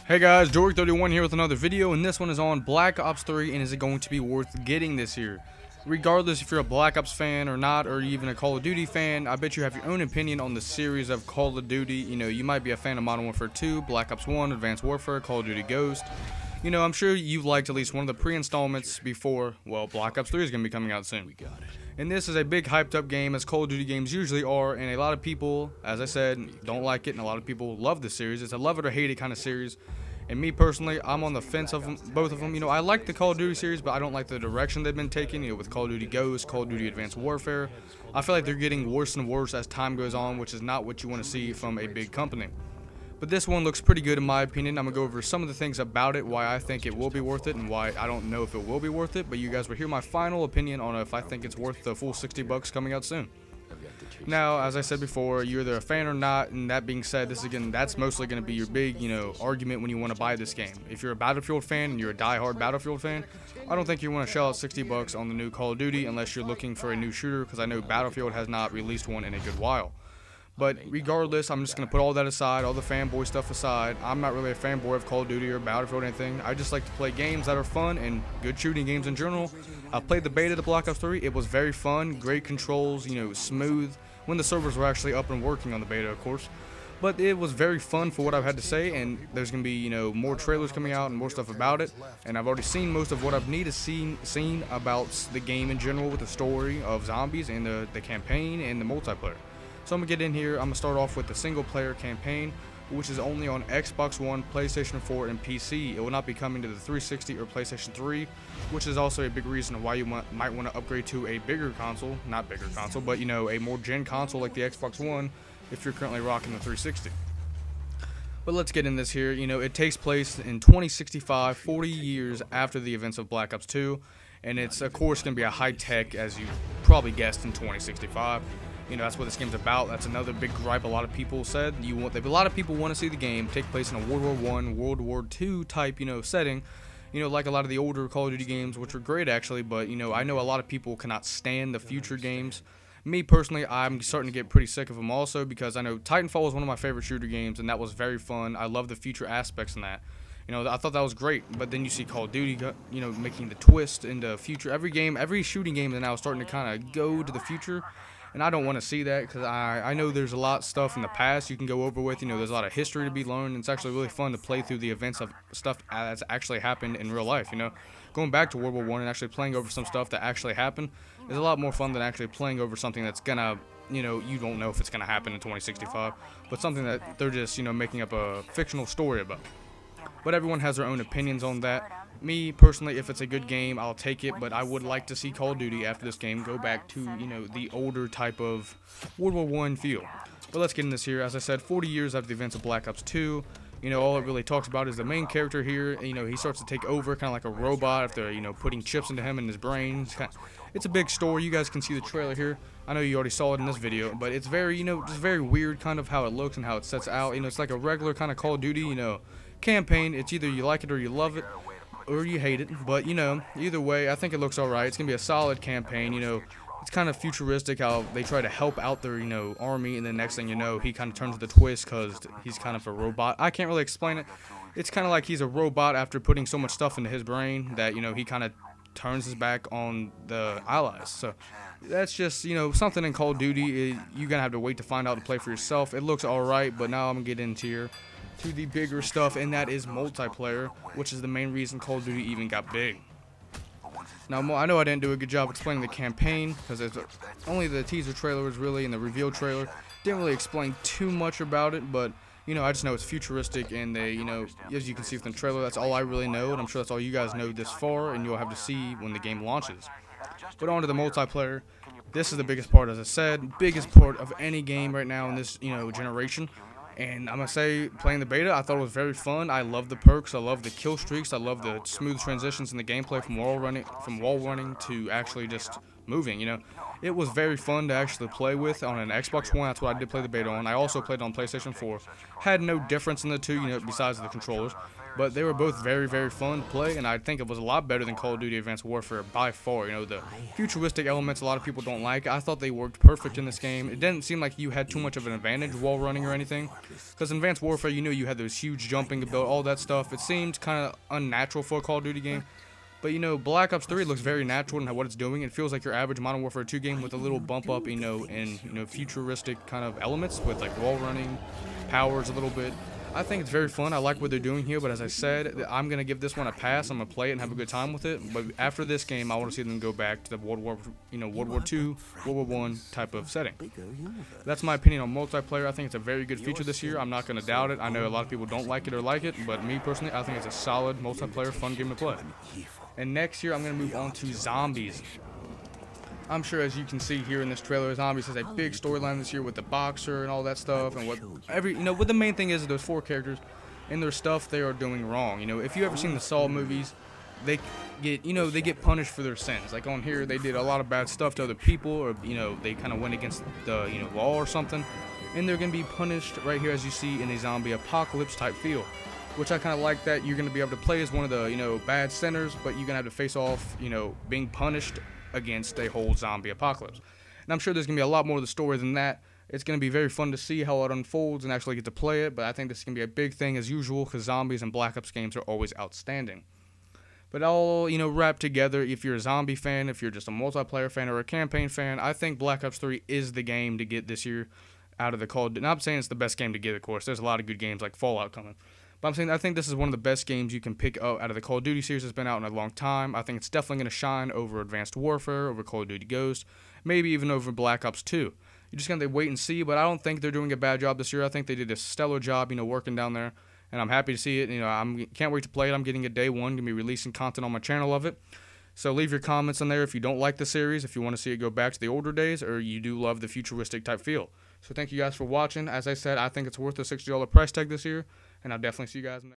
Hey guys, Jorg31 here with another video, and this one is on Black Ops 3, and is it going to be worth getting this year? Regardless if you're a Black Ops fan or not, or even a Call of Duty fan, I bet you have your own opinion on the series of Call of Duty. You know, you might be a fan of Modern Warfare 2, Black Ops 1, Advanced Warfare, Call of Duty Ghost. You know, I'm sure you've liked at least one of the pre-installments before, well, Black Ops 3 is going to be coming out soon. And this is a big hyped up game, as Call of Duty games usually are, and a lot of people, as I said, don't like it, and a lot of people love the series. It's a love it or hate it kind of series. And me personally, I'm on the fence of them, both of them. You know, I like the Call of Duty series, but I don't like the direction they've been taking. You know, with Call of Duty Ghost, Call of Duty Advanced Warfare, I feel like they're getting worse and worse as time goes on, which is not what you want to see from a big company. But this one looks pretty good in my opinion. I'm going to go over some of the things about it, why I think it will be worth it, and why I don't know if it will be worth it. But you guys will hear my final opinion on if I think it's worth the full $60 coming out soon. Now, as I said before, you're either a fan or not, and that being said, that's mostly going to be your big, argument when you want to buy this game. If you're a Battlefield fan and you're a die-hard Battlefield fan, I don't think you want to shell out $60 on the new Call of Duty unless you're looking for a new shooter, because I know Battlefield has not released one in a good while. But regardless, I'm just going to put all that aside, all the fanboy stuff aside. I'm not really a fanboy of Call of Duty or Battlefield or anything. I just like to play games that are fun and good shooting games in general. I've played the beta to Black Ops 3. It was very fun, great controls, smooth, when the servers were actually up and working on the beta, of course. But it was very fun for what I've had to say, and there's going to be, more trailers coming out and more stuff about it. And I've already seen most of what I've needed to seen about the game in general, with the story of zombies and the campaign and the multiplayer. So I'm going to get in here. I'm going to start off with the single player campaign, which is only on Xbox One, PlayStation 4, and PC. It will not be coming to the 360 or PlayStation 3, which is also a big reason why you might want to upgrade to a bigger console, not bigger console, but a more gen console like the Xbox One if you're currently rocking the 360. But let's get in this here. It takes place in 2065, 40 years after the events of Black Ops 2, and it's of course going to be a high tech, as you probably guessed, in 2065. That's what this game's about. That's another big gripe a lot of people said. A lot of people want to see the game take place in a World War I, World War II type, setting. Like a lot of the older Call of Duty games, which are great actually, but, I know a lot of people cannot stand the future games. Me personally, I'm starting to get pretty sick of them also, because I know Titanfall is one of my favorite shooter games, and that was very fun. I love the future aspects in that. I thought that was great, but then you see Call of Duty, making the twist into future. Every shooting game is now starting to kind of go to the future. And I don't want to see that, because I know there's a lot of stuff in the past you can go over with. There's a lot of history to be learned. And it's actually really fun to play through the events of stuff that's actually happened in real life. Going back to World War I and actually playing over some stuff that actually happened is a lot more fun than actually playing over something that's gonna, you don't know if it's gonna happen in 2065, but something that they're just, making up a fictional story about. But everyone has their own opinions on that. Me, personally, if it's a good game, I'll take it, but I would like to see Call of Duty after this game go back to, the older type of World War I feel. But let's get in this here. As I said, 40 years after the events of Black Ops 2, all it really talks about is the main character here. He starts to take over, kind of like a robot after, putting chips into him in his brain. It's a big story. You guys can see the trailer here. I know you already saw it in this video, but it's very, just very weird kind of how it looks and how it sets out. It's like a regular kind of Call of Duty, campaign. It's either you like it or you love it, or you hate it, but either way, I think it looks alright. It's gonna be a solid campaign. It's kind of futuristic how they try to help out their army, and the next thing you know, he kind of turns the twist because he's kind of a robot. I can't really explain it. It's kind of like he's a robot after putting so much stuff into his brain that he kind of turns his back on the allies. So that's just something in Call of Duty. You're gonna have to wait to find out and play for yourself. It looks alright, but now I'm gonna get into here to the bigger stuff, and that is multiplayer, which is the main reason Call of Duty even got big. Now, I know I didn't do a good job explaining the campaign, because only the teaser trailer was really, and the reveal trailer didn't really explain too much about it, but I just know it's futuristic, and they, as you can see from the trailer, that's all I really know, and I'm sure that's all you guys know this far, and you'll have to see when the game launches. But on to the multiplayer. This is the biggest part, as I said, biggest part of any game right now in this, generation. And I'm going to say, playing the beta, I thought it was very fun. I love the perks. I love the kill streaks. I love the smooth transitions in the gameplay from wall running to actually just moving. You know, it was very fun to actually play with on an Xbox One. That's what I did play the beta on. I also played on PlayStation 4. Had no difference in the two, you know, besides the controllers. But they were both very, very fun to play, and I think it was a lot better than Call of Duty Advanced Warfare by far. You know, the futuristic elements a lot of people don't like, I thought they worked perfect in this game. It didn't seem like you had too much of an advantage while running or anything, because in Advanced Warfare, you know, you had those huge jumping ability, all that stuff. It seemed kind of unnatural for a Call of Duty game. But, you know, Black Ops 3 looks very natural in what it's doing. It feels like your average Modern Warfare 2 game with a little bump up, you know, in, you know, futuristic kind of elements with, like, wall running, powers a little bit. I think it's very fun. I like what they're doing here, but as I said, I'm going to give this one a pass. I'm going to play it and have a good time with it. But after this game, I want to see them go back to the World War II, World War I type of setting. That's my opinion on multiplayer. I think it's a very good feature this year. I'm not going to doubt it. I know a lot of people don't like it, but me personally, I think it's a solid multiplayer, fun game to play. And next year, I'm going to move on to Zombies. I'm sure, as you can see here in this trailer, Zombies has a big storyline this year with the boxer and all that stuff, and what the main thing is those 4 characters and their stuff they are doing wrong. You know, if you ever seen the Saw movies, they get punished for their sins. Like on here, they did a lot of bad stuff to other people, or you know, they kind of went against the law or something, and they're gonna be punished right here, as you see in a zombie apocalypse type feel. Which I kind of like that you're gonna be able to play as one of the bad sinners, but you're gonna have to face off being punished against a whole zombie apocalypse. And I'm sure there's going to be a lot more to the story than that. It's going to be very fun to see how it unfolds and actually get to play it, but I think this is going to be a big thing as usual, because zombies and Black Ops games are always outstanding. But all, wrapped together, if you're a zombie fan, if you're just a multiplayer fan or a campaign fan, I think Black Ops 3 is the game to get this year out of the Call of Duty. Not saying it's the best game to get, of course. There's a lot of good games like Fallout coming. But I'm saying I think this is one of the best games you can pick up out of the Call of Duty series that's been out in a long time. I think it's definitely going to shine over Advanced Warfare, over Call of Duty Ghost, maybe even over Black Ops 2. You're just going to wait and see, but I don't think they're doing a bad job this year. I think they did a stellar job, working down there, and I'm happy to see it. I can't wait to play it. I'm getting it day one. Going to be releasing content on my channel of it. So leave your comments on there if you don't like the series, if you want to see it go back to the older days, or you do love the futuristic type feel. So thank you guys for watching. As I said, I think it's worth the $60 price tag this year, and I'll definitely see you guys in the